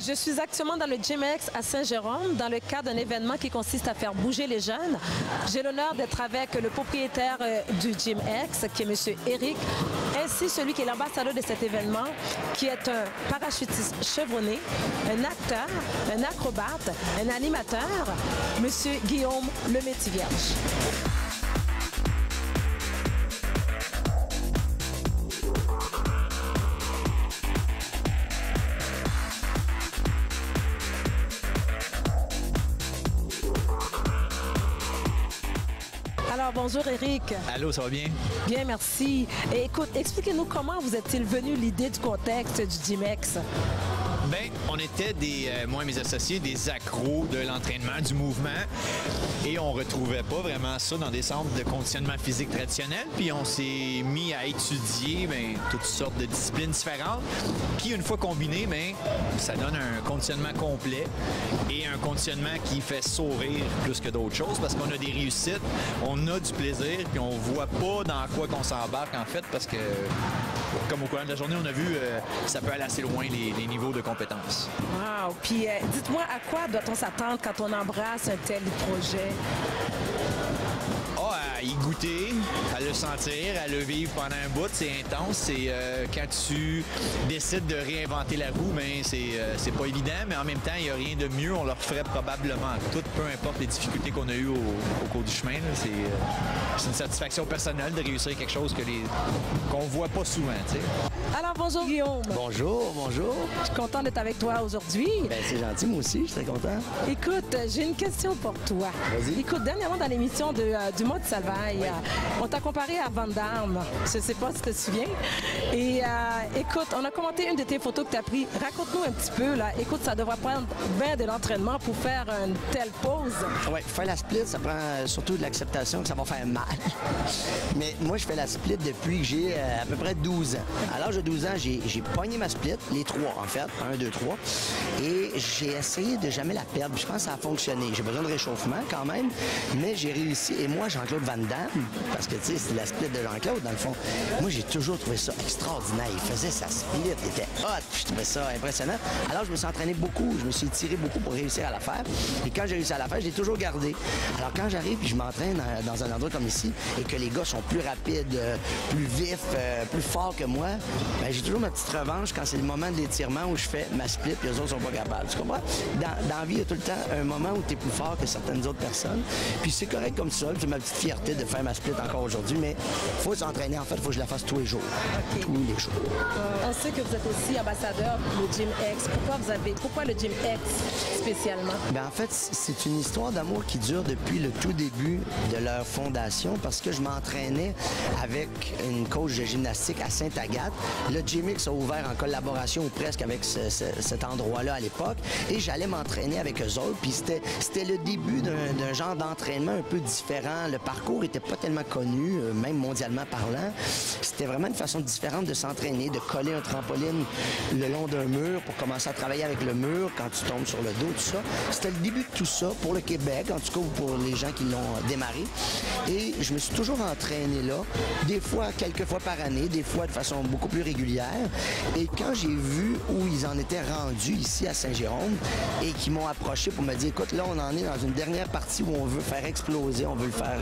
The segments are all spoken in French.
Je suis actuellement dans le Gym X à Saint-Jérôme dans le cadre d'un événement qui consiste à faire bouger les jeunes. J'ai l'honneur d'être avec le propriétaire du Gym X, qui est M. Eric, ainsi celui qui est l'ambassadeur de cet événement, qui est un parachutiste chevronné, un acteur, un acrobate, un animateur, M. Guillaume Lemétivierge. Alors, bonjour Eric. Allô, ça va bien? Bien, merci. Et écoute, expliquez-nous comment vous est-il venu l'idée du contexte du Gym X? Bien, on était, moi et mes associés, des accros de l'entraînement, du mouvement, et on retrouvait pas vraiment ça dans des centres de conditionnement physique traditionnels, puis on s'est mis à étudier toutes sortes de disciplines différentes, qui, une fois combinées, ça donne un conditionnement complet et un conditionnement qui fait sourire plus que d'autres choses, parce qu'on a des réussites, on a du plaisir, puis on voit pas dans quoi qu'on s'embarque, en fait, parce que, comme au courant de la journée, on a vu, ça peut aller assez loin, les niveaux de compétences. Wow! Puis dites-moi, à quoi doit-on s'attendre quand on embrasse un tel projet? À y goûter, à le sentir, à le vivre pendant un bout, c'est intense. C'est quand tu décides de réinventer la roue, c'est pas évident, mais en même temps, il n'y a rien de mieux. On leur ferait probablement tout, peu importe les difficultés qu'on a eues au cours du chemin. C'est une satisfaction personnelle de réussir quelque chose qu'on voit pas souvent. T'sais. Alors, bonjour Guillaume. Bonjour, bonjour. Je suis contente d'être avec toi aujourd'hui. Ben, c'est gentil, moi aussi, je suis très content. Écoute, j'ai une question pour toi. Vas-y. Écoute, dernièrement dans l'émission du mois de Salvaille, oui. On t'a comparé à Van Damme. Je ne sais pas si tu te souviens. Et écoute, on a commenté une de tes photos que tu as prises. Raconte-nous un petit peu, là. Écoute, ça devrait prendre bien de l'entraînement pour faire une telle pose. Oui, faire la split, ça prend surtout de l'acceptation que ça va faire mal. Mais moi, je fais la split depuis que j'ai à peu près 12 ans. À l'âge de 12 ans, j'ai pogné ma split, les trois en fait, 1, 2, 3, et j'ai essayé de jamais la perdre. Je pense que ça a fonctionné. J'ai besoin de réchauffement quand même, mais j'ai réussi. Et moi, Jean-Claude Van Damme, parce que tu sais, c'est la split de Jean-Claude dans le fond, moi, j'ai toujours trouvé ça extraordinaire. Il faisait sa split, il était hot, puis je trouvais ça impressionnant. Alors, je me suis entraîné beaucoup, je me suis tiré beaucoup pour réussir à la faire. Et quand j'ai réussi à la faire, je l'ai toujours gardé. Alors, quand j'arrive et je m'entraîne dans un endroit comme ici, et que les gars sont plus rapides, plus vifs, plus forts que moi, ben, j'ai toujours ma petite revanche quand c'est le moment de l'étirement où je fais ma split et les autres sont pas capables. Tu comprends? Dans la vie, il y a tout le temps un moment où tu es plus fort que certaines autres personnes. Puis c'est correct comme ça. C'est ma petite fierté de faire ma split encore aujourd'hui, mais il faut s'entraîner. En fait, il faut que je la fasse tous les jours. Okay. Tous les jours. On sait que vous êtes aussi ambassadeur du Gym X. Pourquoi le Gym X spécialement? Ben, en fait, c'est une histoire d'amour qui dure depuis le tout début de leur fondation parce que je m'entraînais avec une coach de gymnastique à Sainte-Agathe. Le Gym X a ouvert en collaboration ou presque avec cet endroit-là à l'époque et j'allais m'entraîner avec eux autres. Puis c'était le début d'un genre d'entraînement un peu différent. Le parcours n'était pas tellement connu, même mondialement parlant. C'était vraiment une façon différente de s'entraîner, de coller un trampoline le long d'un mur pour commencer à travailler avec le mur quand tu tombes sur le dos, tout ça. C'était le début de tout ça pour le Québec, en tout cas pour les gens qui l'ont démarré. Et je me suis toujours entraîné là, des fois, quelques fois par année, des fois de façon beaucoup plus régulière. Et quand j'ai vu où ils en étaient rendus ici à Saint-Jérôme et qui m'ont approché pour me dire, écoute, là, on en est dans une dernière partie où on veut faire exploser, on veut le faire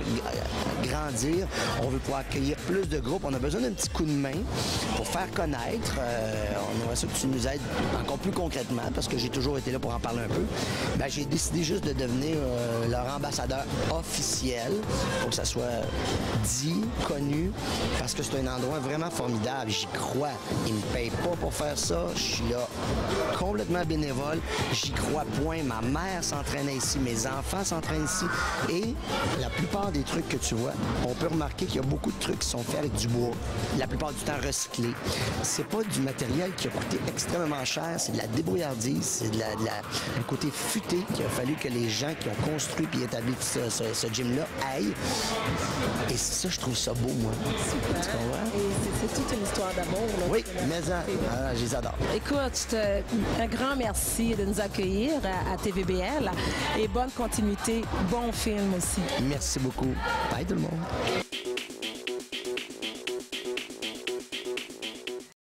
grandir, on veut pouvoir accueillir plus de groupes, on a besoin d'un petit coup de main pour faire connaître. On aimerait ça que tu nous aides encore plus concrètement parce que j'ai toujours été là pour en parler un peu. Ben, j'ai décidé juste de devenir leur ambassadeur officiel pour que ça soit dit, connu, parce que c'est un endroit vraiment formidable. J'y crois. Ils me payent pas pour faire ça. Je suis là complètement bénévole. J'y crois point. Ma mère s'entraînait ici. Mes enfants s'entraînent ici. Et la plupart des trucs que tu vois, on peut remarquer qu'il y a beaucoup de trucs qui sont faits avec du bois. La plupart du temps recyclé. C'est pas du matériel qui a coûté extrêmement cher. C'est de la débrouillardise. C'est un côté futé qu'il a fallu que les gens qui ont construit et établi ce gym-là aillent. Et ça, je trouve ça beau, moi. Super. Tu comprends? Et c'est toute une histoire d'amour. Oui, mais je les adore. Écoute, un grand merci de nous accueillir à TVBL et bonne continuité. Bon film aussi. Merci beaucoup. Bye tout le monde.